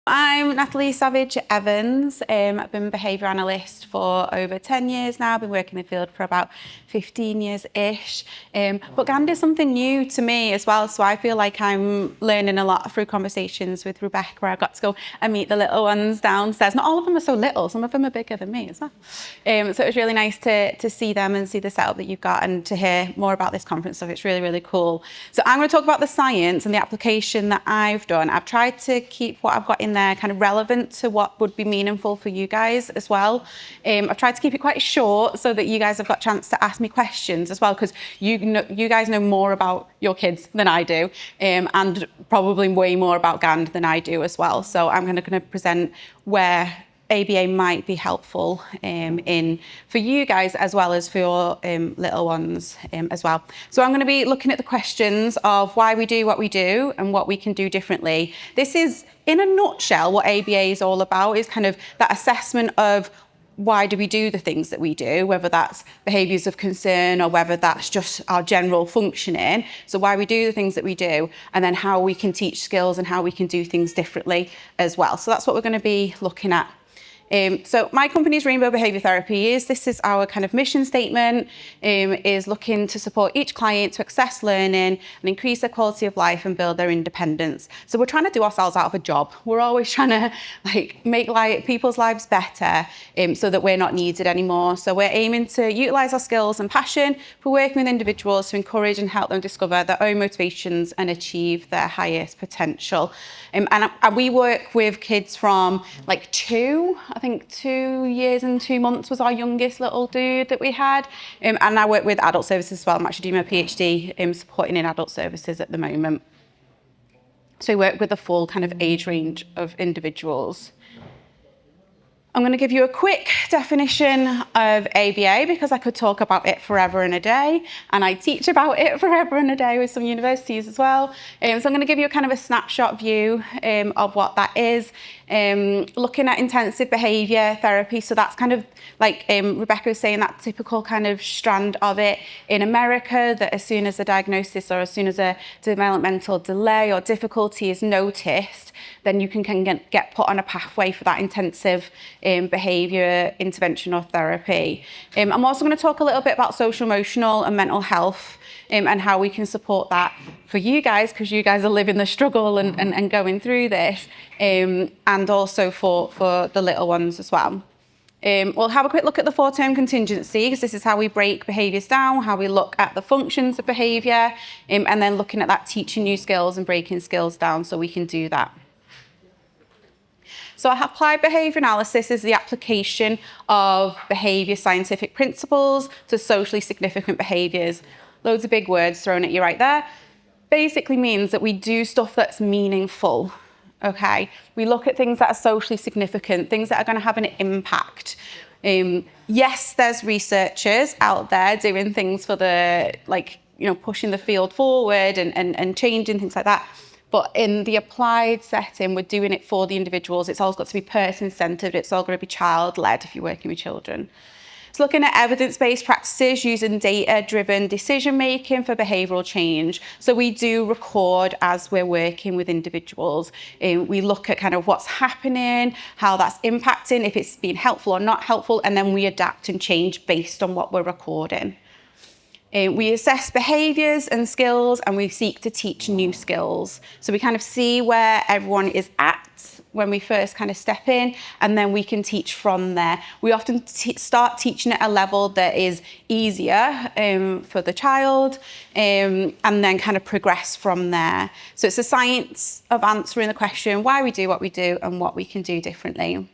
I'm Natalie Savage-Evans. I've been a behaviour analyst for over 10 years now. I've been working in the field for about 15 years-ish. But GAND is something new to me as well, so I feel like I'm learning a lot through conversations with Rebecca, where I got to go and meet the little ones downstairs. Not all of them are so little, some of them are bigger than me as well. So it was really nice to see them and see the setup that you've got and to hear more about this conference stuff. It's really, really cool. So I'm going to talk about the science and the application that I've done. I've tried to keep what I've got in there kind of relevant to what would be meaningful for you guys as well. I've tried to keep it quite short so that you guys have got a chance to ask me questions as well, because you guys know more about your kids than I do, and probably way more about GAND than I do as well. So I'm going to present where ABA might be helpful for you guys as well as for your little ones as well. So I'm going to be looking at the questions of why we do what we do and what we can do differently. This is, in a nutshell, what ABA is all about, is kind of that assessment of why do we do the things that we do, whether that's behaviours of concern or whether that's just our general functioning. So why we do the things that we do, and then how we can teach skills and how we can do things differently as well. So that's what we're going to be looking at. So my company's Rainbow Behaviour Therapy this is our kind of mission statement, is looking to support each client to access learning and increase their quality of life and build their independence. So we're trying to do ourselves out of a job. We're always trying to make people's lives better, so that we're not needed anymore. So we're aiming to utilise our skills and passion for working with individuals to encourage and help them discover their own motivations and achieve their highest potential. And we work with kids from like 2 years and 2 months was our youngest little dude that we had. And I work with adult services as well. I'm actually doing my PhD supporting in adult services at the moment. So we work with the full kind of age range of individuals. I'm going to give you a quick definition of ABA because I could talk about it forever and a day, and I teach about it forever and a day with some universities as well. So I'm going to give you a kind of a snapshot view of what that is. Looking at intensive behaviour therapy, so that's kind of like Rebecca was saying, that typical kind of strand of it in America, that as soon as a diagnosis or as soon as a developmental delay or difficulty is noticed, then you can get put on a pathway for that intensive behaviour intervention or therapy. I'm also going to talk a little bit about social, emotional and mental health, and how we can support that for you guys, because you guys are living the struggle and going through this, and also for the little ones as well. We'll have a quick look at the 4-term contingency, because this is how we break behaviours down, how we look at the functions of behaviour, and then looking at that teaching new skills and breaking skills down so we can do that. So applied behaviour analysis is the application of behaviour scientific principles to socially significant behaviours. Loads of big words thrown at you right there. Basically means that we do stuff that's meaningful, okay? We look at things that are socially significant, things that are going to have an impact. Yes, there's researchers out there doing things for the, pushing the field forward and changing things like that. But in the applied setting, we're doing it for the individuals. It's always got to be person-centred. It's all going to be child-led if you're working with children. It's looking at evidence-based practices using data-driven decision-making for behavioural change. So we do record as we're working with individuals. We look at kind of what's happening, how that's impacting, if it's been helpful or not helpful, and then we adapt and change based on what we're recording. We assess behaviours and skills, and we seek to teach new skills. So we kind of see where everyone is at when we first kind of step in, and then we can teach from there. We often start teaching at a level that is easier for the child, and then kind of progress from there. So it's a science of answering the question why we do what we do and what we can do differently.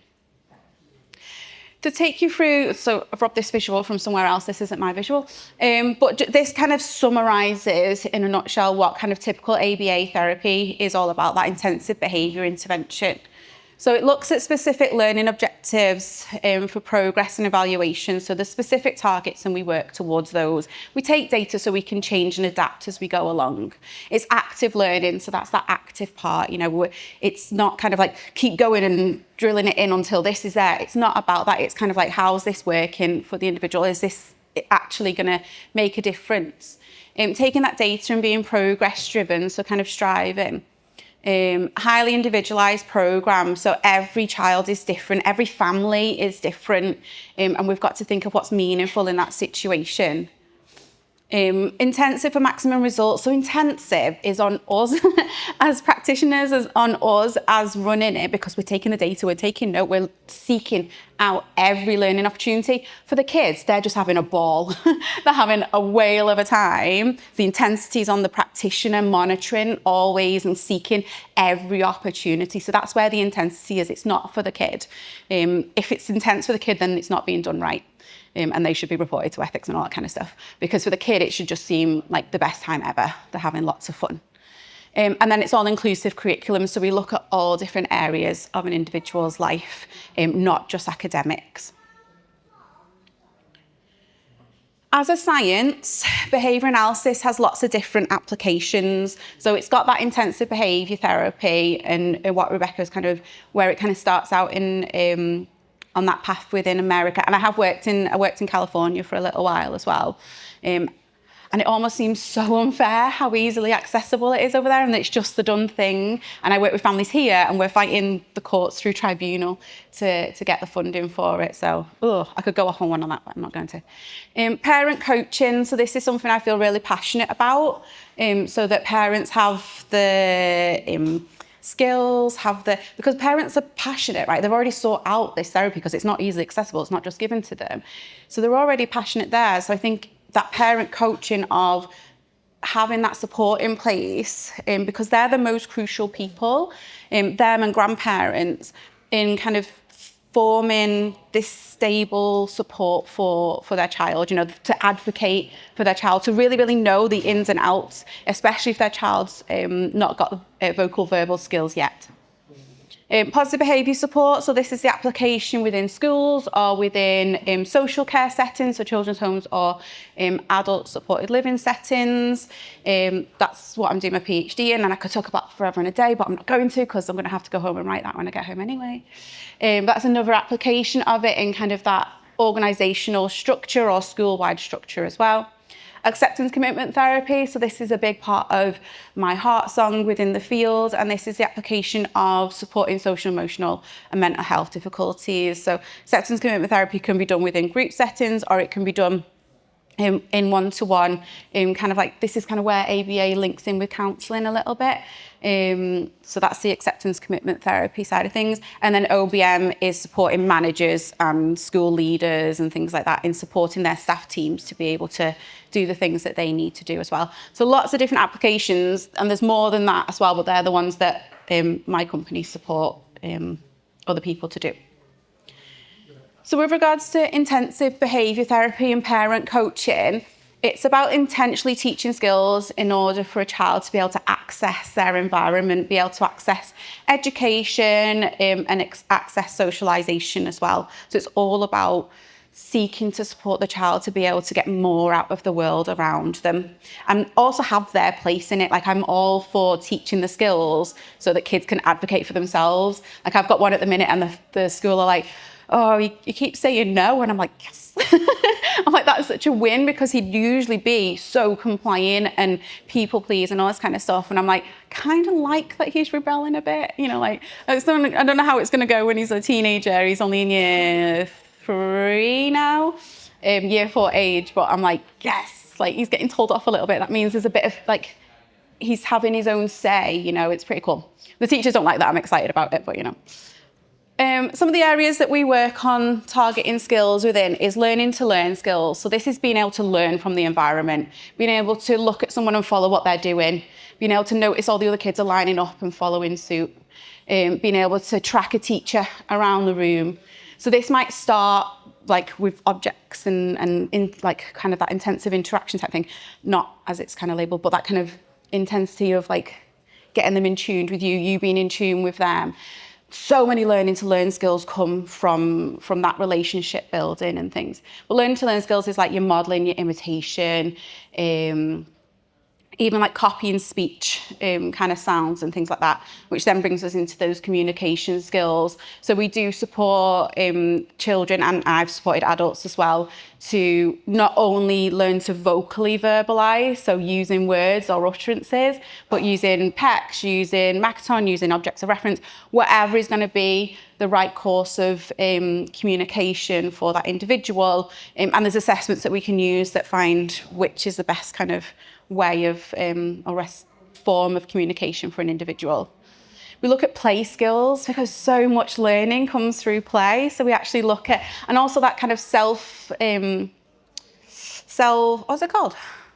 To take you through, so I've robbed this visual from somewhere else, this isn't my visual, but this kind of summarises in a nutshell what kind of typical ABA therapy is all about, that intensive behaviour intervention. So it looks at specific learning objectives for progress and evaluation. So the specific targets, and we work towards those. We take data so we can change and adapt as we go along. It's active learning, so that's that active part. It's not kind of like keep going and drilling it in until this is there. It's not about that. It's kind of like, how's this working for the individual? Is this actually going to make a difference? Taking that data and being progress driven, so kind of striving. Highly individualised programme, so every child is different, every family is different, and we've got to think of what's meaningful in that situation. Intensive for maximum results. So intensive is on us as practitioners, as on us as running it, because we're taking the data, we're taking note, we're seeking out every learning opportunity. For the kids, they're just having a ball. They're having a whale of a time. The intensity is on the practitioner, monitoring always and seeking every opportunity. So that's where the intensity is. It's not for the kid. If it's intense for the kid, then it's not being done right. And they should be reported to ethics and all that kind of stuff. Because for the kid, it should just seem like the best time ever. They're having lots of fun. And then it's all-inclusive curriculum, so we look at all different areas of an individual's life, not just academics. As a science, behaviour analysis has lots of different applications. So it's got that intensive behaviour therapy and what Rebecca's where it kind of starts out in on that path within America. And I worked in California for a little while as well. And it almost seems so unfair how easily accessible it is over there, and it's just the done thing. And I work with families here, and we're fighting the courts through tribunal to get the funding for it. So, I could go off on one on that, but I'm not going to. Parent coaching. So this is something I feel really passionate about, so that parents have the skills, because parents are passionate, right? They've already sought out this therapy because it's not easily accessible. It's not just given to them. So they're already passionate there. So I think that parent coaching of having that support in place, because they're the most crucial people, them and grandparents, in kind of forming this stable support for their child, to advocate for their child, to really, really know the ins and outs, especially if their child's not got vocal verbal skills yet. Positive behaviour support, so this is the application within schools or within social care settings, so children's homes or adult supported living settings. That's what I'm doing my PhD in, and I could talk about forever and a day, but I'm not going to, because I'm going to have to go home and write that when I get home anyway. That's another application of it in kind of that organisational structure or school-wide structure as well. Acceptance commitment therapy, so this is a big part of my heart song within the field, and this is the application of supporting social, emotional and mental health difficulties. So acceptance commitment therapy can be done within group settings, or it can be done in one-to-one, kind of like, this is kind of where ABA links in with counselling a little bit. So that's the acceptance commitment therapy side of things. And then OBM is supporting managers and school leaders and things like that in supporting their staff teams to be able to do the things that they need to do as well. So lots of different applications, and there's more than that as well, but they're the ones that my company support other people to do. So with regards to intensive behaviour therapy and parent coaching, it's about intentionally teaching skills in order for a child to be able to access their environment, be able to access education and access socialisation as well. So it's all about seeking to support the child to be able to get more out of the world around them and also have their place in it. Like, I'm all for teaching the skills so that kids can advocate for themselves. Like, I've got one at the minute, and the school are like, oh, you keep saying no. And I'm like, yes. I'm like, that's such a win, because he'd usually be so compliant and people please and all this kind of stuff. And I'm like, kind of like that he's rebelling a bit, like, I don't know how it's going to go when he's a teenager. He's only in year 3 now, year 4 age. But I'm like, yes, like, he's getting told off a little bit. That means there's a bit of like, he's having his own say, it's pretty cool. The teachers don't like that. I'm excited about it, but some of the areas that we work on targeting skills within is learning to learn skills. So this is being able to learn from the environment, being able to look at someone and follow what they're doing, being able to notice all the other kids are lining up and following suit, being able to track a teacher around the room. So this might start like with objects and in like kind of that intensive interaction type thing, not as it's kind of labelled, but that kind of intensity of like getting them in tune with you being in tune with them. So many learning to learn skills come from that relationship building and things. But learning to learn skills is like your modelling, your imitation, even like copy and speech kind of sounds and things like that, which then brings us into those communication skills. So we do support children, and I've supported adults as well, to not only learn to vocally verbalise, so using words or utterances, but using PECs, using Makaton, using objects of reference, whatever is going to be the right course of communication for that individual. And there's assessments that we can use that find which is the best kind of way of form of communication for an individual. We look at play skills because so much learning comes through play. So we actually look at, and also that kind of what's it called?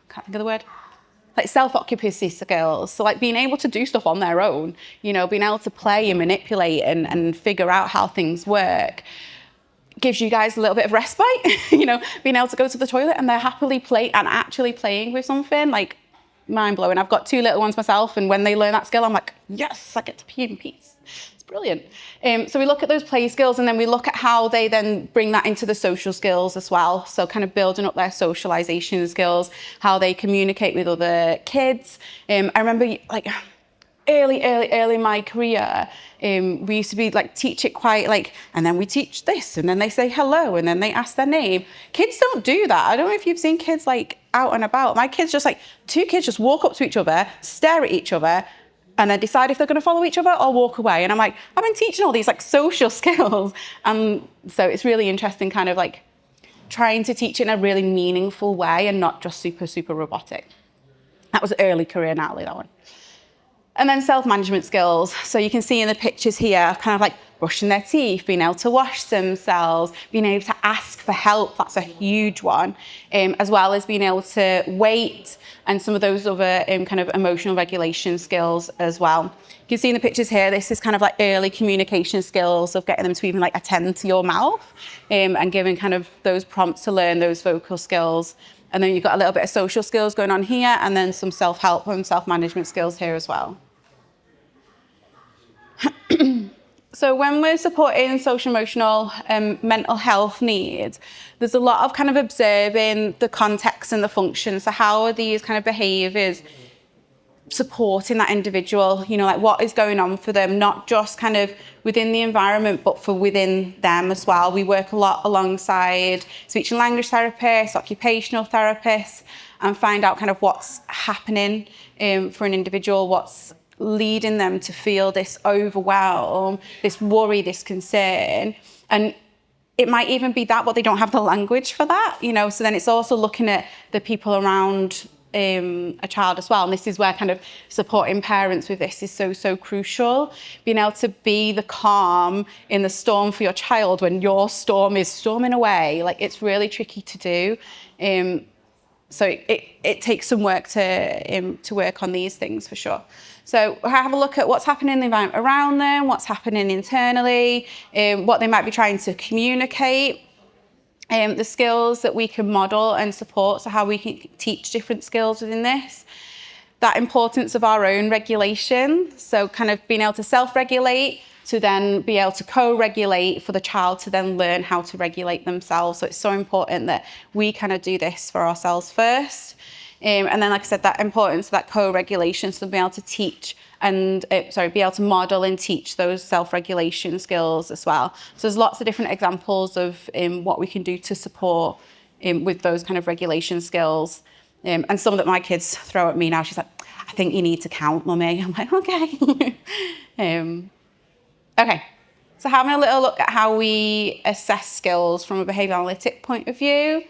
Can't think of the word. Like self-occupancy skills. So like being able to do stuff on their own, you know, being able to play and manipulate and figure out how things work gives you guys a little bit of respite, you know, being able to go to the toilet and they're happily actually playing with something, like mind blowing. I've got 2 little ones myself, and when they learn that skill, I'm like, yes, I get to pee in peace. It's brilliant. So we look at those play skills, and then we look at how they then bring that into the social skills as well. So kind of building up their socialization skills, how they communicate with other kids. I remember like early in my career, we used to be like teach it quite like, and then we teach this, and then they say hello, and then they ask their name. Kids don't do that. I don't know if you've seen kids like out and about. My kids just like, 2 kids just walk up to each other, stare at each other, and then decide if they're going to follow each other or walk away. And I'm like, I've been teaching all these like social skills. So it's really interesting kind of like trying to teach it in a really meaningful way and not just super robotic. That was early career Natalie, that one. And then self-management skills. So you can see in the pictures here, kind of like brushing their teeth, being able to wash themselves, being able to ask for help. That's a huge one. As well as being able to wait and some of those other kind of emotional regulation skills as well. You can see in the pictures here, this is kind of like early communication skills of getting them to even like attend to your mouth and giving kind of those prompts to learn those vocal skills. And then you've got a little bit of social skills going on here, and then some self-help and self-management skills here as well. So when we're supporting social, emotional, mental health needs, there's a lot of kind of observing the context and the function. So how are these kind of behaviours supporting that individual? You know, like what is going on for them, not just kind of within the environment, but for within them as well. We work a lot alongside speech and language therapists, occupational therapists, and find out kind of what's happening for an individual, what's leading them to feel this overwhelm, this worry, this concern. And it might even be that, but they don't have the language for that, you know. So then it's also looking at the people around a child as well. And this is where kind of supporting parents with this is so crucial. Being able to be the calm in the storm for your child when your storm is storming away. Like, it's really tricky to do. So it takes some work to work on these things for sure. So have a look at what's happening in the environment around them, what's happening internally, what they might be trying to communicate, the skills that we can model and support, so how we can teach different skills within this. That importance of our own regulation, so kind of being able to self-regulate, to then be able to co-regulate for the child to then learn how to regulate themselves. So it's so important that we kind of do this for ourselves first. And then, like I said, that importance of that co-regulation, so be able to teach and, be able to model and teach those self-regulation skills as well. So there's lots of different examples of what we can do to support with those kind of regulation skills. And some that my kids throw at me now, she's like, I think you need to count, Mummy. I'm like, okay. Okay, so having a little look at how we assess skills from a behaviour analytic point of view.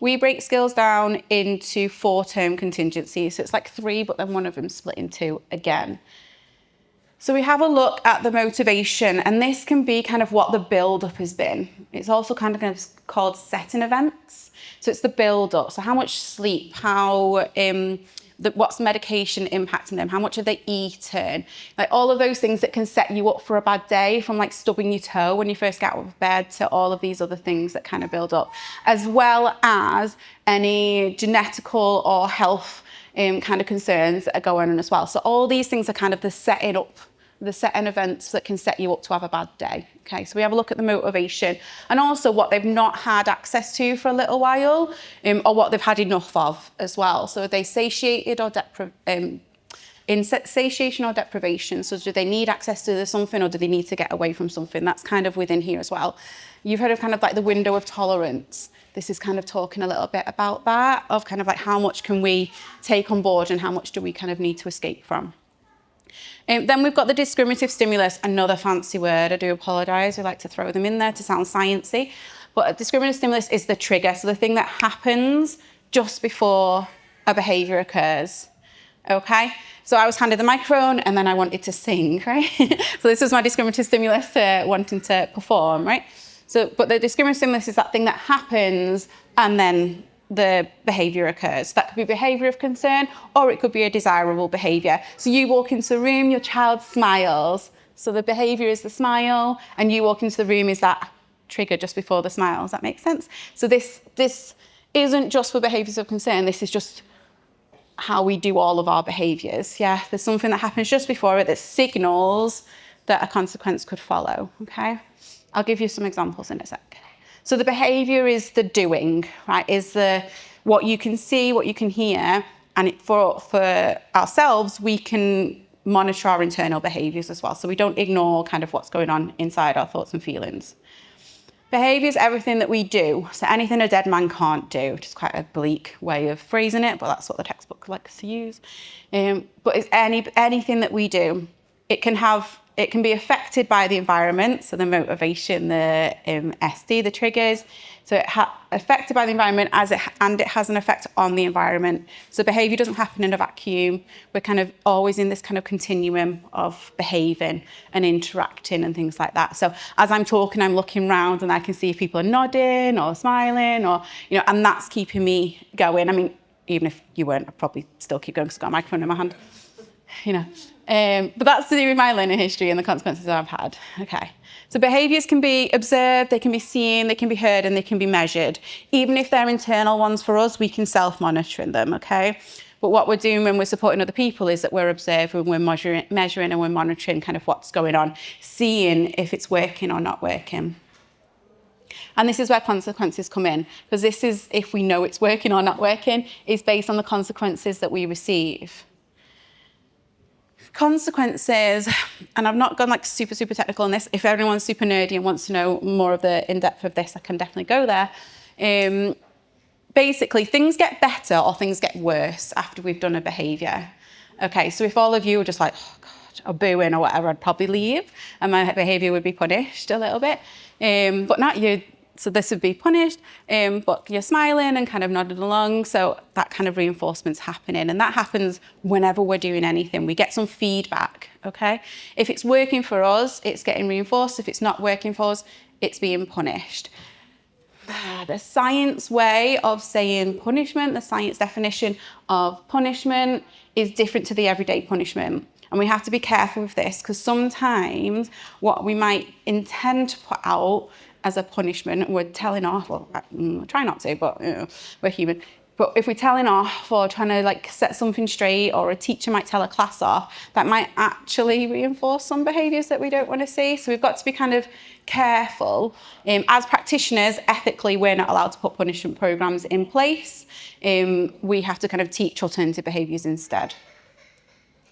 We break skills down into 4 term contingencies. So it's like 3, but then one of them split in 2 again. So we have a look at the motivation, and this can be kind of what the build-up has been. It's also kind of called setting events. So it's the build-up. So how much sleep, how what's medication impacting them, how much have they eaten, like all of those things that can set you up for a bad day, from like stubbing your toe when you first get out of bed to all of these other things that kind of build up, as well as any genetical or health kind of concerns that are going on as well. So all these things are kind of the setting up the setting events that can set you up to have a bad day. Okay, so we have a look at the motivation and also what they've not had access to for a little while, or what they've had enough of as well. So are they satiated or in satiation or deprivation? So do they need access to something or do they need to get away from something? That's kind of within here as well. You've heard of kind of like the window of tolerance. This is kind of talking a little bit about that, of kind of like how much can we take on board and how much do we kind of need to escape from. Then we've got the discriminative stimulus, another fancy word. I do apologise. We like to throw them in there to sound sciencey. But a discriminative stimulus is the trigger. So the thing that happens just before a behaviour occurs. Okay? So I was handed the microphone and then I wanted to sing, right? So this was my discriminative stimulus, wanting to perform, right? So, but the discriminative stimulus is that thing that happens and then the behaviour occurs. That could be behaviour of concern or it could be a desirable behaviour. So you walk into the room, your child smiles. So the behaviour is the smile and you walk into the room is that trigger just before the smile. Does that make sense? So this isn't just for behaviours of concern. This is just how we do all of our behaviours. Yeah, there's something that happens just before it that signals that a consequence could follow. Okay, I'll give you some examples in a sec. So the behaviour is the doing, right? Is the what you can see, what you can hear, and for ourselves, we can monitor our internal behaviours as well. So we don't ignore kind of what's going on inside our thoughts and feelings. Behaviour is everything that we do. So anything a dead man can't do, which is quite a bleak way of phrasing it, but that's what the textbook likes to use. But it's anything that we do. It can be affected by the environment, so the motivation, the SD, the triggers. So affected by the environment and it has an effect on the environment. So behaviour doesn't happen in a vacuum. We're kind of always in this kind of continuum of behaving and interacting and things like that. So as I'm talking, I'm looking around and I can see if people are nodding or smiling or, and that's keeping me going. I mean, even if you weren't, I'd probably still keep going because I've got a microphone in my hand, But that's to do with my learning history and the consequences I've had. Okay. So behaviours can be observed, they can be seen, they can be heard, and they can be measured. Even if they're internal ones for us, we can self-monitor them, okay? But what we're doing when we're supporting other people is that we're observing, we're measuring and we're monitoring kind of what's going on, seeing if it's working or not working. And this is where consequences come in, because this is, if we know it's working or not working, is based on the consequences that we receive. Consequences, and I've not gone like super technical on this. If everyone's super nerdy and wants to know more of the in-depth of this, I can definitely go there. Basically, things get better or things get worse after we've done a behaviour. Okay, so if all of you were just like, oh God, or booing or whatever, I'd probably leave and my behaviour would be punished a little bit. But not you. So this would be punished, but you're smiling and kind of nodding along. So that kind of reinforcement's happening. And that happens whenever we're doing anything. We get some feedback, okay? If it's working for us, it's getting reinforced. If it's not working for us, it's being punished. The science way of saying punishment, the science definition of punishment is different to the everyday punishment. And we have to be careful with this because sometimes what we might intend to put out as a punishment, we're telling off, well, I try not to, but we're human. But if we're telling off or trying to like set something straight, or a teacher might tell a class off, that might actually reinforce some behaviours that we don't want to see. So we've got to be kind of careful. As practitioners, ethically, we're not allowed to put punishment programmes in place. We have to kind of teach alternative behaviours instead.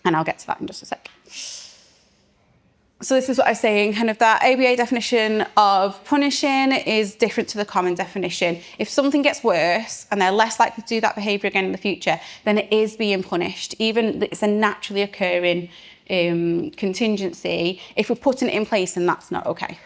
And I'll get to that in just a sec. So this is what I'm saying, kind of that ABA definition of punishing is different to the common definition. If something gets worse and they're less likely to do that behaviour again in the future, then it is being punished. Even it's a naturally occurring contingency. If we're putting it in place, then that's not okay.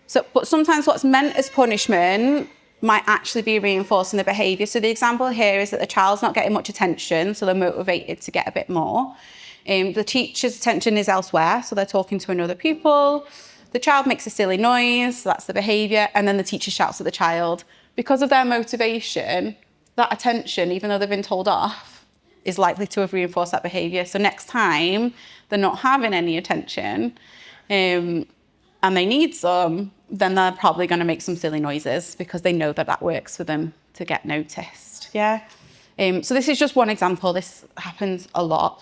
So, but sometimes what's meant as punishment might actually be reinforcing the behaviour. So the example here is that the child's not getting much attention, so they're motivated to get a bit more. The teacher's attention is elsewhere, so they're talking to another pupil. The child makes a silly noise, so that's the behaviour, and then the teacher shouts at the child. Because of their motivation, that attention, even though they've been told off, is likely to have reinforced that behaviour. So next time, they're not having any attention, and they need some, then they're probably going to make some silly noises because they know that that works for them to get noticed, yeah? So this is just one example. This happens a lot.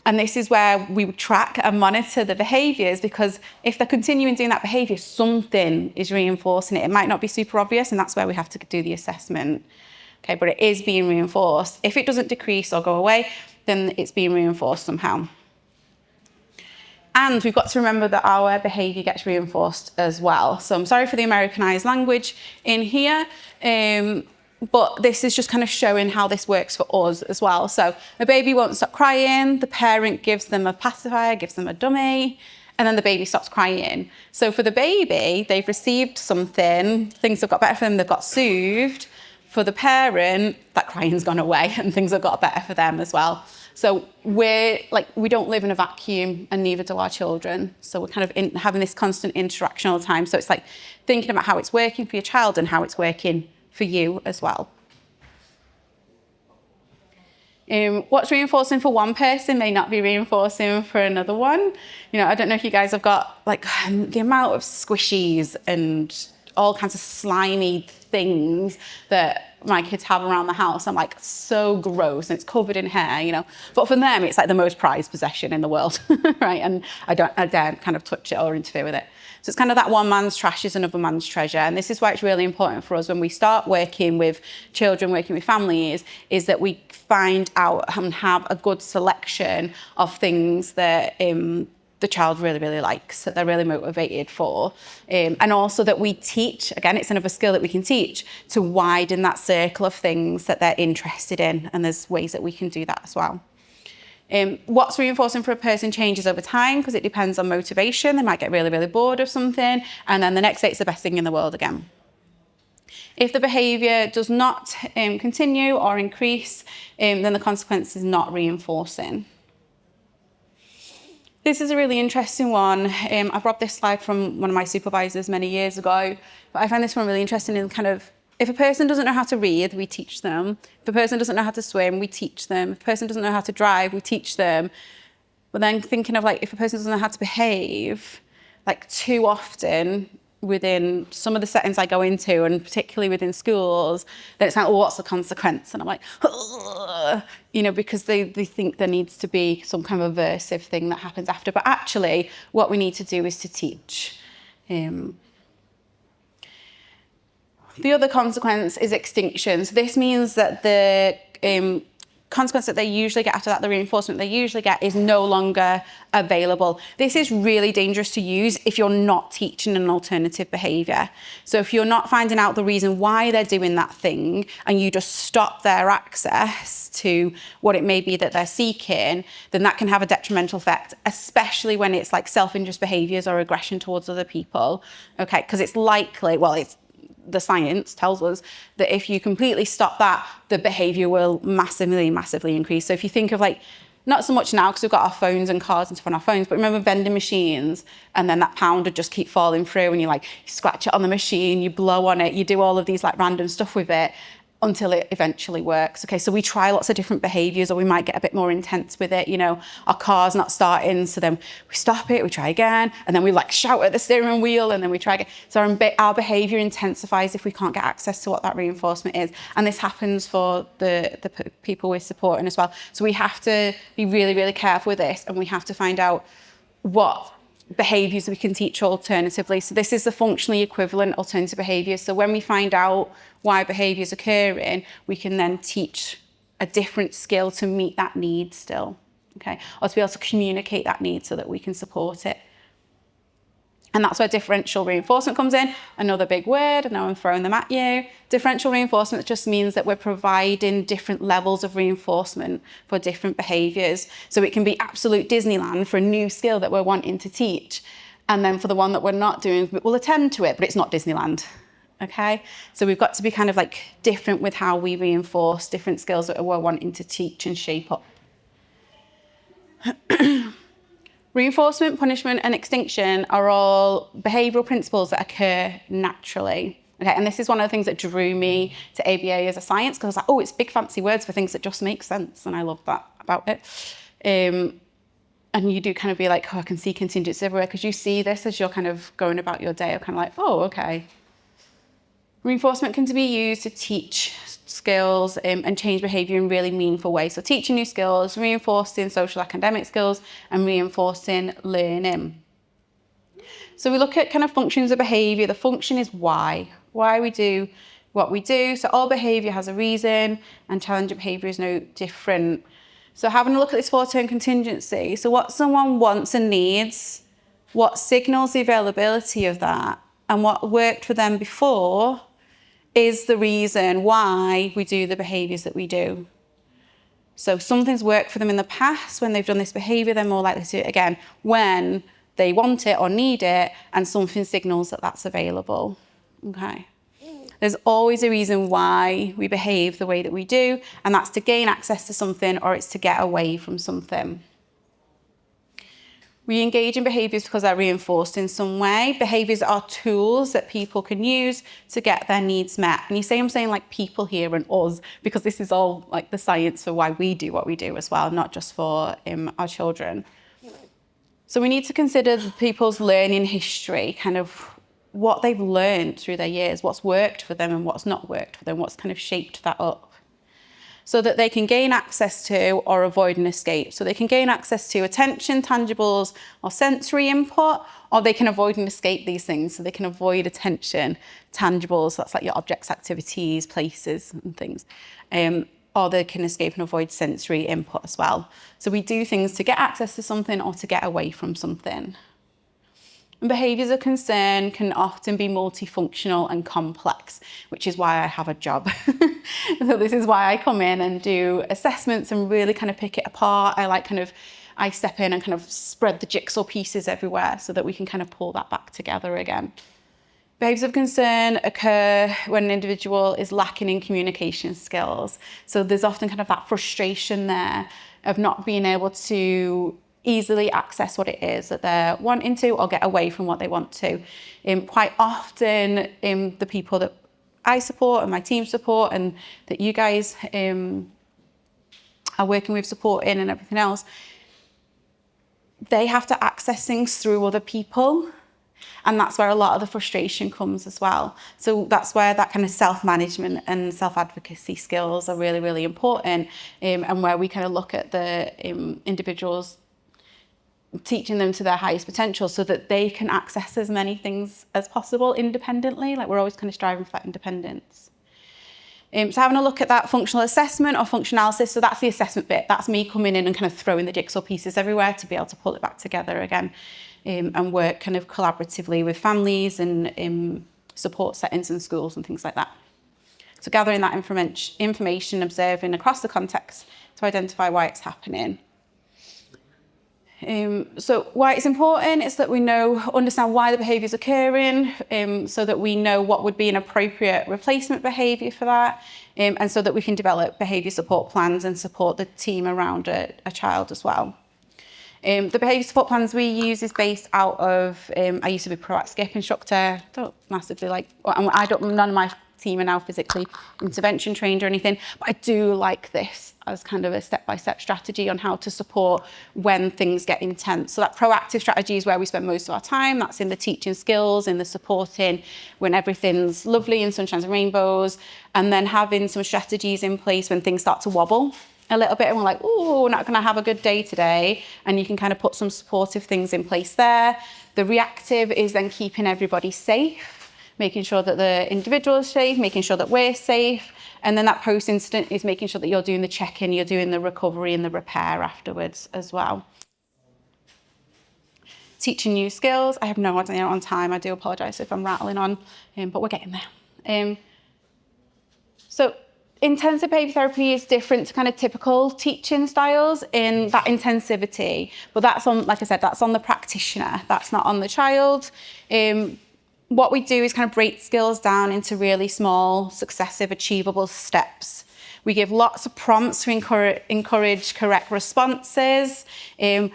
And this is where we track and monitor the behaviours, because if they're continuing doing that behaviour, something is reinforcing it. It might not be super obvious, and that's where we have to do the assessment. Okay, but it is being reinforced. If it doesn't decrease or go away, then it's being reinforced somehow. And we've got to remember that our behaviour gets reinforced as well. So I'm sorry for the Americanized language in here, but this is just kind of showing how this works for us as well. So a baby won't stop crying, the parent gives them a pacifier, gives them a dummy, and then the baby stops crying. So for the baby, they've received something, things have got better for them, they've got soothed. For the parent, that crying's gone away and things have got better for them as well. So we don't live in a vacuum, and neither do our children. So we're kind of having this constant interaction all the time. So it's like thinking about how it's working for your child and how it's working for you as well. What's reinforcing for one person may not be reinforcing for another one. You know, I don't know if you guys have got like the amount of squishies and all kinds of slimy things that my kids have around the house. I'm like, so gross, and it's covered in hair, you know. But for them, it's like the most prized possession in the world, right? And I daren't kind of touch it or interfere with it. So it's kind of that one man's trash is another man's treasure. And this is why it's really important for us when we start working with children, working with families, is that we find out and have a good selection of things that the child really, really likes, that they're really motivated for. And also that we teach, again, it's another skill that we can teach, to widen that circle of things that they're interested in. And there's ways that we can do that as well. What's reinforcing for a person changes over time because it depends on motivation. They might get really, really bored of something, and then the next day it's the best thing in the world again. If the behaviour does not continue or increase, then the consequence is not reinforcing. This is a really interesting one. I brought this slide from one of my supervisors many years ago, but I find this one really interesting in kind of, if a person doesn't know how to read, we teach them. If a person doesn't know how to swim, we teach them. If a person doesn't know how to drive, we teach them. But then thinking of like, if a person doesn't know how to behave, like too often within some of the settings I go into, and particularly within schools, then it's like, well, what's the consequence? And I'm like, ugh, you know, because they think there needs to be some kind of aversive thing that happens after. But actually, what we need to do is to teach. The other consequence is extinction. So this means that the consequence that they usually get after that, the reinforcement they usually get, is no longer available. This is really dangerous to use if you're not teaching an alternative behaviour. So if you're not finding out the reason why they're doing that thing and you just stop their access to what it may be that they're seeking, then that can have a detrimental effect, especially when it's like self-injurious behaviours or aggression towards other people. Okay, because it's likely, well, the science tells us that if you completely stop that, the behaviour will massively, massively increase. So if you think of like, not so much now because we've got our phones and cards and stuff on our phones, but remember vending machines, and then that pound would just keep falling through, and you like, you scratch it on the machine, you blow on it, you do all of these like random stuff with it until it eventually works. Okay, so we try lots of different behaviours, or we might get a bit more intense with it. You know, our car's not starting, so then we stop it, we try again, and then we like shout at the steering wheel, and then we try again. So our behaviour intensifies if we can't get access to what that reinforcement is. And this happens for the people we're supporting as well. So we have to be really, really careful with this, and we have to find out what behaviours we can teach alternatively. So this is the functionally equivalent alternative behaviours. So when we find out why behaviour is occurring, we can then teach a different skill to meet that need still, okay? Or to be able to communicate that need so that we can support it. And that's where differential reinforcement comes in. Another big word, and now I'm throwing them at you. Differential reinforcement just means that we're providing different levels of reinforcement for different behaviours. So it can be absolute Disneyland for a new skill that we're wanting to teach. And then for the one that we're not doing, we'll attend to it, but it's not Disneyland. Okay? So we've got to be kind of like different with how we reinforce different skills that we're wanting to teach and shape up. Reinforcement, punishment, and extinction are all behavioural principles that occur naturally. Okay, and this is one of the things that drew me to ABA as a science, because I was like, oh, it's big fancy words for things that just make sense, and I love that about it. And you do kind of be like, oh, I can see contingencies everywhere, because you see this as you're kind of going about your day, of kind of like, oh, okay. Reinforcement can be used to teach skills and change behaviour in really meaningful ways. So teaching new skills, reinforcing social academic skills, and reinforcing learning. So we look at kind of functions of behaviour. The function is why we do what we do. So all behaviour has a reason, and challenging behaviour is no different. So having a look at this 4-term contingency. So what someone wants and needs, what signals the availability of that, and what worked for them before is the reason why we do the behaviours that we do. So something's worked for them in the past. When they've done this behaviour, they're more likely to do it again when they want it or need it, and something signals that that's available. Okay. There's always a reason why we behave the way that we do, and that's to gain access to something or it's to get away from something. We engage in behaviours because they're reinforced in some way. Behaviours are tools that people can use to get their needs met. And you say I'm saying like people here and us, because this is all like the science for why we do what we do as well, not just for our children. So we need to consider people's learning history, kind of what they've learned through their years, what's worked for them and what's not worked for them, what's kind of shaped that up, so that they can gain access to or avoid an escape. So they can gain access to attention, tangibles, or sensory input, or they can avoid and escape these things. So they can avoid attention, tangibles, that's like your objects, activities, places and things. Or they can escape and avoid sensory input as well. So we do things to get access to something or to get away from something. And behaviours of concern can often be multifunctional and complex, which is why I have a job. So this is why I come in and do assessments and really kind of pick it apart. I step in and kind of spread the jigsaw pieces everywhere so that we can kind of pull that back together again. Behaviours of concern occur when an individual is lacking in communication skills. So there's often kind of that frustration there of not being able to easily access what it is that they're wanting to or get away from what they want to. Quite often, the people that I support and my team support and that you guys are working with, supporting and everything else, they have to access things through other people. And that's where a lot of the frustration comes as well. So that's where that kind of self-management and self-advocacy skills are really, really important, and where we kind of look at the individuals, teaching them to their highest potential so that they can access as many things as possible independently. Like we're always kind of striving for that independence. So having a look at that functional assessment or functionality, so that's the assessment bit. That's me coming in and kind of throwing the jigsaw pieces everywhere to be able to pull it back together again, and work kind of collaboratively with families and support settings and schools and things like that. So gathering that information, observing across the context to identify why it's happening. So why it's important is that we understand why the behaviour is occurring, so that we know what would be an appropriate replacement behaviour for that, and so that we can develop behaviour support plans and support the team around a child as well. The behaviour support plans we use is based out of, I used to be a pro skip instructor, don't massively none of my team are now physically intervention trained or anything, but I do like this as kind of a step-by-step strategy on how to support when things get intense. So that proactive strategy is where we spend most of our time. That's in the teaching skills, in the supporting when everything's lovely and sunshines and rainbows, and then having some strategies in place when things start to wobble a little bit and we're like, oh, we're not going to have a good day today, and you can kind of put some supportive things in place there. The reactive is then keeping everybody safe, making sure that the individual is safe, making sure that we're safe. And then that post-incident is making sure that you're doing the check-in, you're doing the recovery and the repair afterwards as well. Teaching new skills. I have no idea on time. I do apologise if I'm rattling on, but we're getting there. So intensive behaviour therapy is different to kind of typical teaching styles in that intensivity, but that's on, like I said, that's on the practitioner. That's not on the child. What we do is kind of break skills down into really small, successive, achievable steps. We give lots of prompts to encourage correct responses,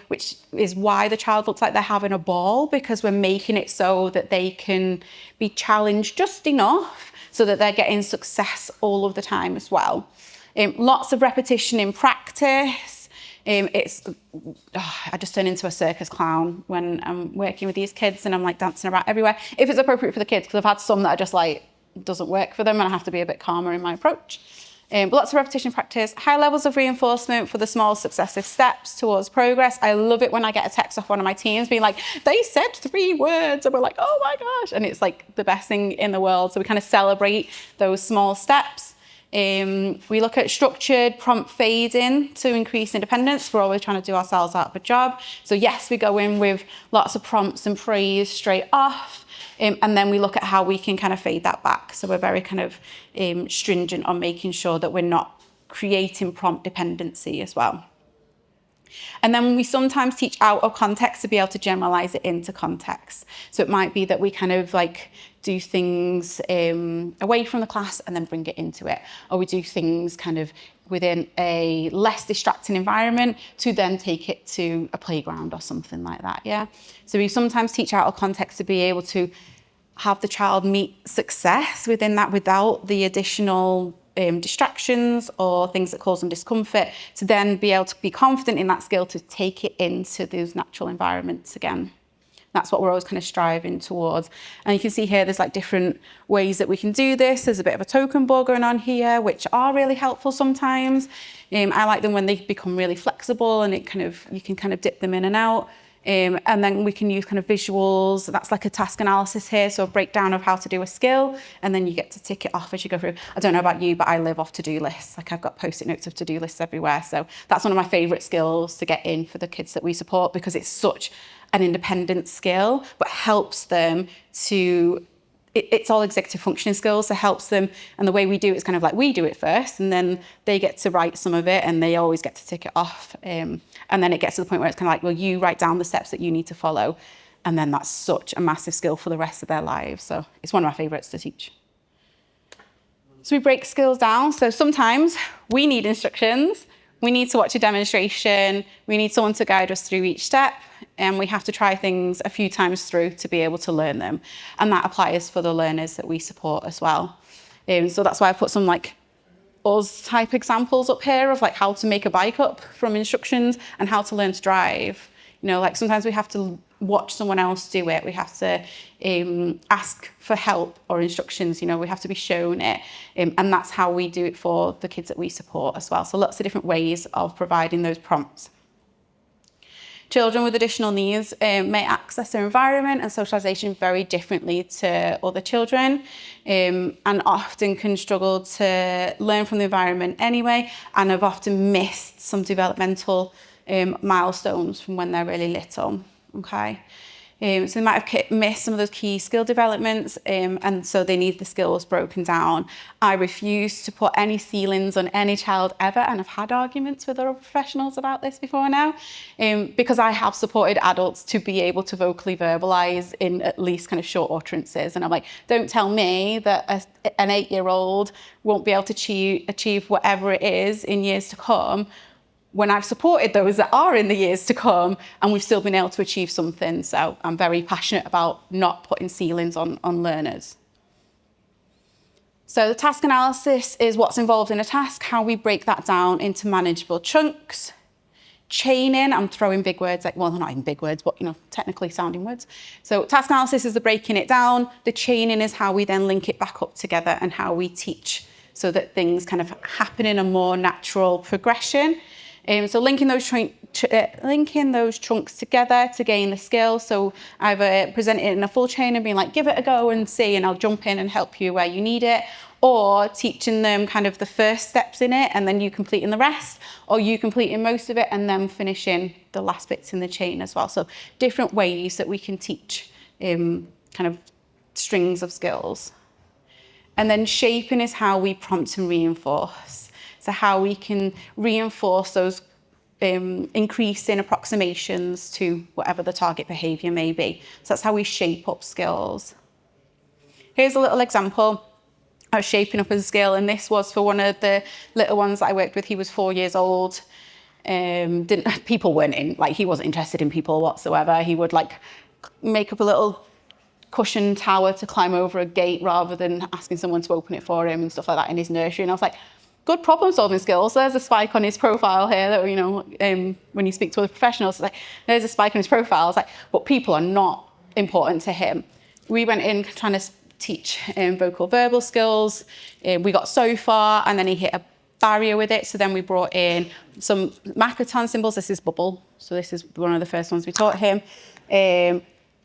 which is why the child looks like they're having a ball, because we're making it so that they can be challenged just enough so that they're getting success all of the time as well. Lots of repetition in practice. I just turn into a circus clown when I'm working with these kids and I'm like dancing about everywhere. If it's appropriate for the kids, because I've had some that are just like doesn't work for them, and I have to be a bit calmer in my approach. But lots of repetition practice, high levels of reinforcement for the small successive steps towards progress. I love it when I get a text off one of my teams being like, they said 3 words, and we're like, oh my gosh. And it's like the best thing in the world. So we kind of celebrate those small steps. We look at structured prompt fading to increase independence. We're always trying to do ourselves out of a job. So yes, we go in with lots of prompts and praise straight off. And then we look at how we can kind of fade that back. So we're very kind of stringent on making sure that we're not creating prompt dependency as well. And then we sometimes teach out of context to be able to generalize it into context. So it might be that we kind of like do things away from the class and then bring it into it. Or we do things kind of within a less distracting environment to then take it to a playground or something like that, yeah? So we sometimes teach out of context to be able to have the child meet success within that without the additional distractions or things that cause them discomfort, to then be able to be confident in that skill to take it into those natural environments again. That's what we're always kind of striving towards. And you can see here, there's like different ways that we can do this. There's a bit of a token board going on here, which are really helpful sometimes. I like them when they become really flexible and you can kind of dip them in and out. And then we can use kind of visuals. That's like a task analysis here. So a breakdown of how to do a skill, and then you get to tick it off as you go through. I don't know about you, but I live off to-do lists. Like I've got post-it notes of to-do lists everywhere. So that's one of my favorite skills to get in for the kids that we support, because it's such an independent skill, but helps them to, it's all executive functioning skills, so helps them. And the way we do it is kind of like we do it first, and then they get to write some of it, and they always get to tick it off. And then it gets to the point where it's kind of like, well, you write down the steps that you need to follow. And then that's such a massive skill for the rest of their lives. So it's one of my favorites to teach. So we break skills down. So sometimes we need instructions. We need to watch a demonstration. We need someone to guide us through each step. And we have to try things a few times through to be able to learn them. And that applies for the learners that we support as well. So that's why I put some like us type examples up here of like how to make a bike up from instructions and how to learn to drive. You know, like sometimes we have to watch someone else do it. We have to ask for help or instructions. You know, we have to be shown it. And that's how we do it for the kids that we support as well. So lots of different ways of providing those prompts. Children with additional needs may access their environment and socialisation very differently to other children, and often can struggle to learn from the environment anyway, and have often missed some developmental milestones from when they're really little, okay? So they might have missed some of those key skill developments, and so they need the skills broken down. I refuse to put any ceilings on any child ever, and I've had arguments with other professionals about this before now, because I have supported adults to be able to vocally verbalise in at least kind of short utterances. And I'm like, don't tell me that an 8-year-old won't be able to achieve whatever it is in years to come, when I've supported those that are in the years to come and we've still been able to achieve something. So I'm very passionate about not putting ceilings on learners. So the task analysis is what's involved in a task, how we break that down into manageable chunks. Chaining, I'm throwing big words, like, well, they're not even big words, but, you know, technically sounding words. So task analysis is the breaking it down. The chaining is how we then link it back up together and how we teach so that things kind of happen in a more natural progression. So linking those chunks together to gain the skill. So either present it in a full chain and being like, give it a go and see, and I'll jump in and help you where you need it. Or teaching them kind of the first steps in it and then you completing the rest, or you completing most of it and then finishing the last bits in the chain as well. So different ways that we can teach kind of strings of skills. And then shaping is how we prompt and reinforce. So how we can reinforce those increasing approximations to whatever the target behaviour may be. So that's how we shape up skills. Here's a little example of shaping up a skill, and this was for one of the little ones that I worked with. He was 4 years old. People weren't in, like, he wasn't interested in people whatsoever. He would like make up a little cushion tower to climb over a gate rather than asking someone to open it for him and stuff like that in his nursery. And I was like, good problem solving skills. There's a spike on his profile here that, you know, when you speak to other professionals, it's like, there's a spike on his profile. It's like, but people are not important to him. We went in trying to teach vocal verbal skills. We got so far and then he hit a barrier with it. So then we brought in some Makaton symbols. This is bubble. So this is one of the first ones we taught him.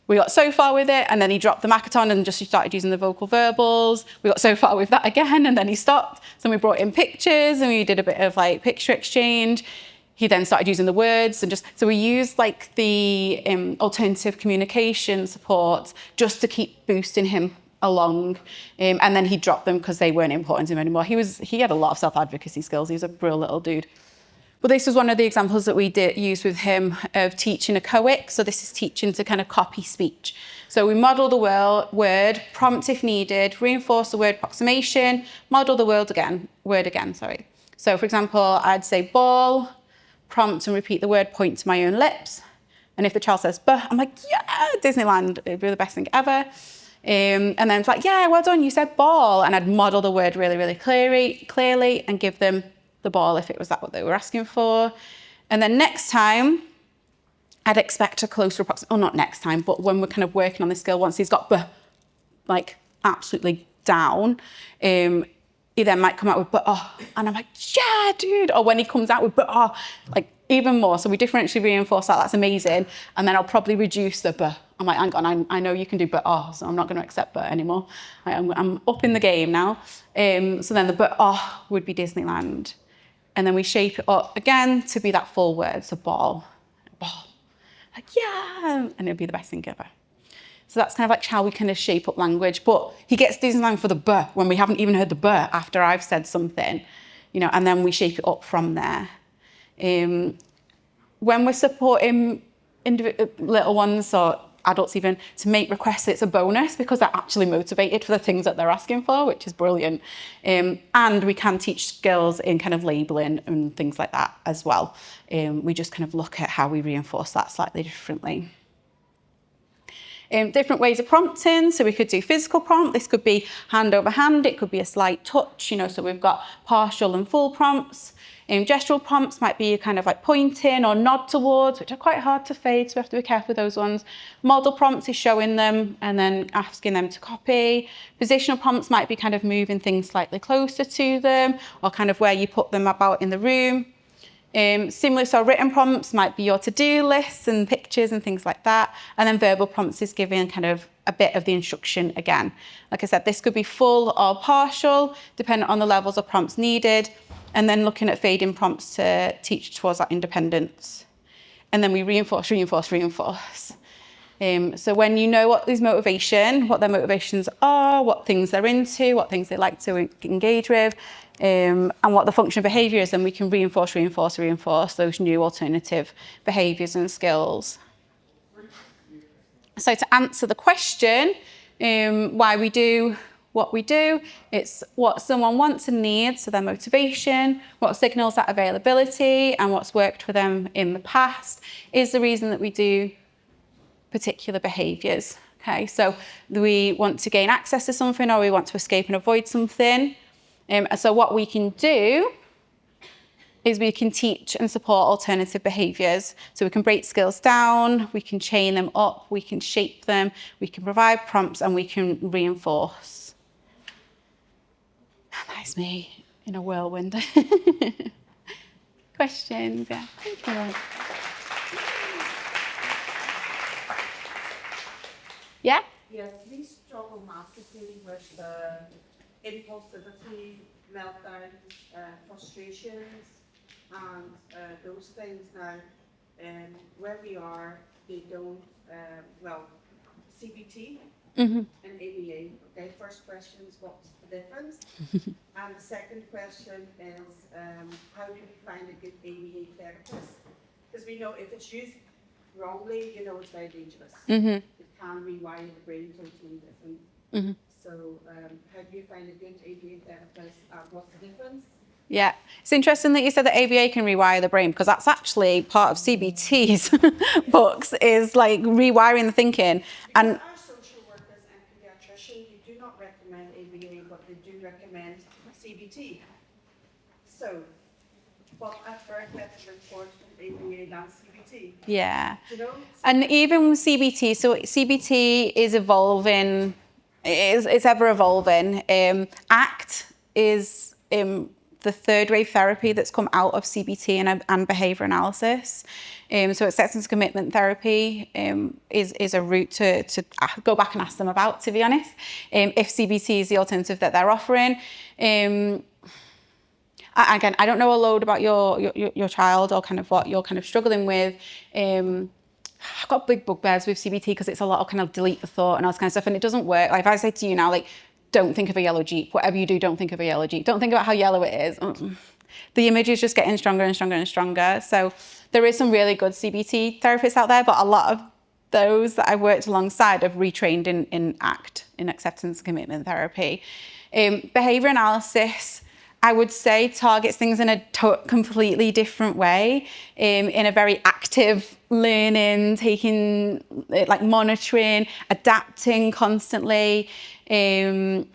We got so far with it and then he dropped the Makaton and just started using the vocal verbals. We got so far with that again and then he stopped. So we brought in pictures and we did a bit of like picture exchange. He then started using the words and so we used like the alternative communication support just to keep boosting him along. And then he dropped them because they weren't important to him anymore. He had a lot of self-advocacy skills. He was a brilliant little dude. But this was one of the examples that we did use with him of teaching a COIC. So this is teaching to kind of copy speech. So we model the word, prompt if needed, reinforce the word approximation, model the word again. So for example, I'd say ball, prompt and repeat the word, point to my own lips. And if the child says, "Buh," I'm like, yeah, Disneyland, it'd be the best thing ever. And then it's like, yeah, well done, you said ball. And I'd model the word really, really clearly and give them the ball if it was that what they were asking for. And then next time, I'd expect a closer approximation, or not next time, but when we're kind of working on this skill, once he's got like absolutely down, he then might come out with, "But oh," and I'm like, yeah, dude. Or when he comes out with, "But oh," like even more. So we differentially reinforce that. That's amazing. And then I'll probably reduce the "but." I'm like, hang on, I know you can do "but oh," so I'm not going to accept "but" anymore. I'm up in the game now. So then the "but oh" would be Disneyland. And then we shape it up again to be that full word. So ball. Like, yeah. And it'd be the best thing ever. So that's kind of like how we kind of shape up language. But he gets Disneyland for the "but" when we haven't even heard the "but" after I've said something, and then we shape it up from there. When we're supporting little ones or adults even to make requests, it's a bonus because they're actually motivated for the things that they're asking for, which is brilliant. And we can teach skills in kind of labeling and things like that as well. We just kind of look at how we reinforce that slightly differently. Different ways of prompting. So we could do physical prompt. This could be hand over hand. It could be a slight touch, so we've got partial and full prompts. Gestural prompts might be kind of like pointing or nod towards, which are quite hard to fade, so we have to be careful with those ones. Model prompts is showing them and then asking them to copy. Positional prompts might be kind of moving things slightly closer to them or kind of where you put them about in the room. Similarly, so written prompts might be your to-do lists and pictures and things like that. And then verbal prompts is giving kind of a bit of the instruction again. Like I said, this could be full or partial, depending on the levels of prompts needed. And then looking at fading prompts to teach towards that independence. And then we reinforce. So when you know what their motivations are, what things they're into, what things they like to engage with, and what the functional behaviour is, then we can reinforce those new alternative behaviours and skills. So to answer the question, why we do what we do, it's what someone wants and needs, so their motivation, what signals that availability, and what's worked for them in the past is the reason that we do particular behaviours. Okay, so we want to gain access to something or we want to escape and avoid something. So what we can do is we can teach and support alternative behaviours. So we can break skills down, we can chain them up, we can shape them, we can provide prompts, and we can reinforce. That's me in a whirlwind. Questions? Yeah. Thank you. Yeah? Yes, we struggle massively with impulsivity, meltdowns, frustrations, and those things now. Where we are, they don't, CBT and ABA. Okay, first question is what's the difference? And the second question is how do we find a good ABA therapist? Because we know if it's used wrongly, it's very dangerous. It can rewire the brain totally different. So how do you find a good ABA therapist and what's the difference? Yeah, it's interesting that you said that ABA can rewire the brain because that's actually part of CBT's books is like rewiring the thinking. And our social workers and pediatricians, you do not recommend ABA, but they do recommend CBT. So, but I've heard better reports from ABA than CBT. Yeah, and even with CBT, so CBT is evolving it's ever evolving. ACT is the third wave therapy that's come out of CBT and behaviour analysis. So acceptance commitment therapy is a route to go back and ask them about, to be honest. If CBT is the alternative that they're offering. Again, I don't know a load about your child or kind of what you're kind of struggling with. I've got big bugbears with CBT because it's a lot of kind of delete the thought and all this kind of stuff, and it doesn't work. Like if I say to you now, like, don't think of a yellow Jeep. Whatever you do, don't think of a yellow Jeep. Don't think about how yellow it is. The image is just getting stronger and stronger and stronger. So there is some really good CBT therapists out there, but a lot of those that I worked alongside have retrained in ACT, in acceptance commitment therapy. Behaviour analysis, I would say, targets things in a completely different way, in a very active learning, taking, like monitoring, adapting constantly, and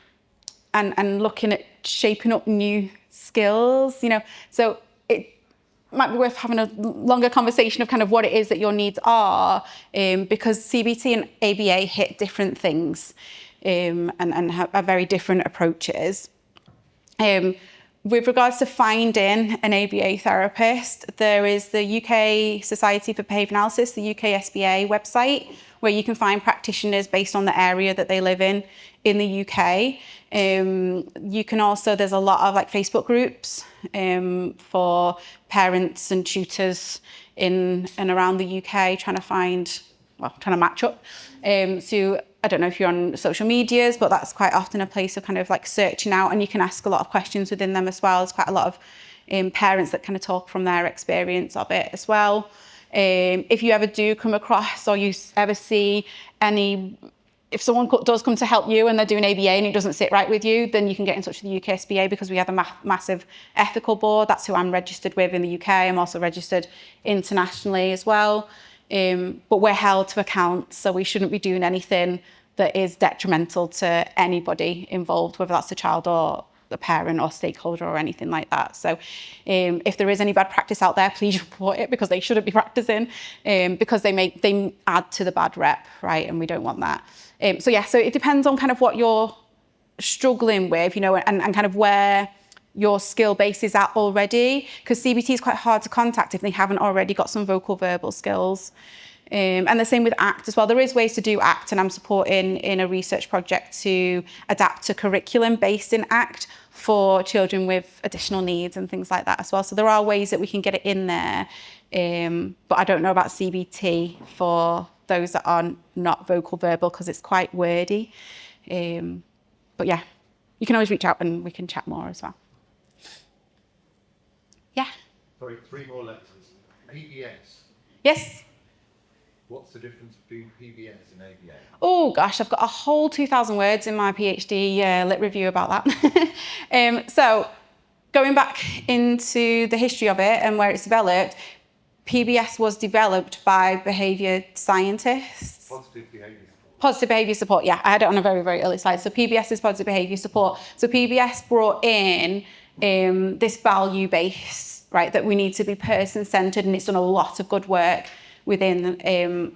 looking at shaping up new skills, you know. So it might be worth having a longer conversation of kind of what it is that your needs are, because CBT and ABA hit different things, and have very different approaches. With regards to finding an ABA therapist, there is the UK Society for Behaviour Analysis, the UK SBA website, where you can find practitioners based on the area that they live in the UK. You can also, there's a lot of like Facebook groups for parents and tutors in and around the UK trying to match up. So I don't know if you're on social medias, but that's quite often a place of kind of like searching out, and you can ask a lot of questions within them as well. There's quite a lot of parents that kind of talk from their experience of it as well. If you ever do come across or you ever see if someone does come to help you and they're doing ABA and it doesn't sit right with you, then you can get in touch with the UK SBA, because we have a massive ethical board. That's who I'm registered with in the UK. I'm also registered internationally as well. But we're held to account, so we shouldn't be doing anything that is detrimental to anybody involved, whether that's the child or the parent or stakeholder or anything like that. So if there is any bad practice out there, please report it, because they shouldn't be practicing, because they add to the bad rep, right? And we don't want that. So it depends on kind of what you're struggling with, you know, and kind of where your skill base is at already, because CBT is quite hard to contact if they haven't already got some vocal verbal skills. And the same with ACT as well. There is ways to do ACT, and I'm supporting in a research project to adapt a curriculum based in ACT for children with additional needs and things like that as well. So there are ways that we can get it in there, but I don't know about CBT for those that are not vocal verbal, because it's quite wordy. But yeah, you can always reach out and we can chat more as well. Yeah. Sorry, 3 more letters. PBS. Yes. What's the difference between PBS and ABA? Oh gosh, I've got a whole 2,000 words in my PhD lit review about that. So going back into the history of it and where it's developed, PBS was developed by behaviour scientists. Positive behaviour support. Positive behaviour support, yeah, I had it on a very, very early slide. So PBS is positive behaviour support. So PBS brought in this value base, right, that we need to be person-centred, and it's done a lot of good work within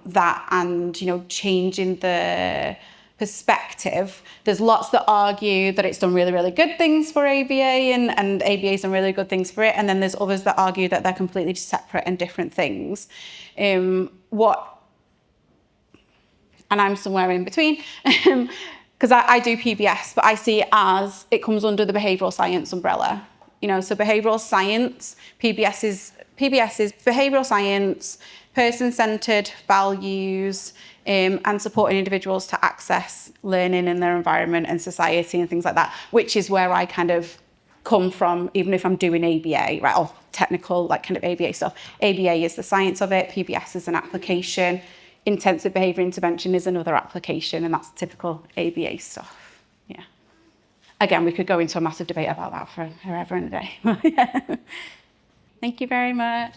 that, and, you know, changing the perspective. There's lots that argue that it's done really, really good things for ABA, and ABA's done really good things for it, and then there's others that argue that they're completely separate and different things. And I'm somewhere in between, because I do PBS, but I see it as it comes under the behavioural science umbrella. You know, so behavioural science, PBS is behavioural science, person-centred values, and supporting individuals to access learning in their environment and society and things like that, which is where I kind of come from, even if I'm doing ABA, right, or technical, like kind of ABA stuff. ABA is the science of it, PBS is an application, intensive behaviour intervention is another application, and that's typical ABA stuff, yeah. Again, we could go into a massive debate about that for forever and a day. Thank you very much.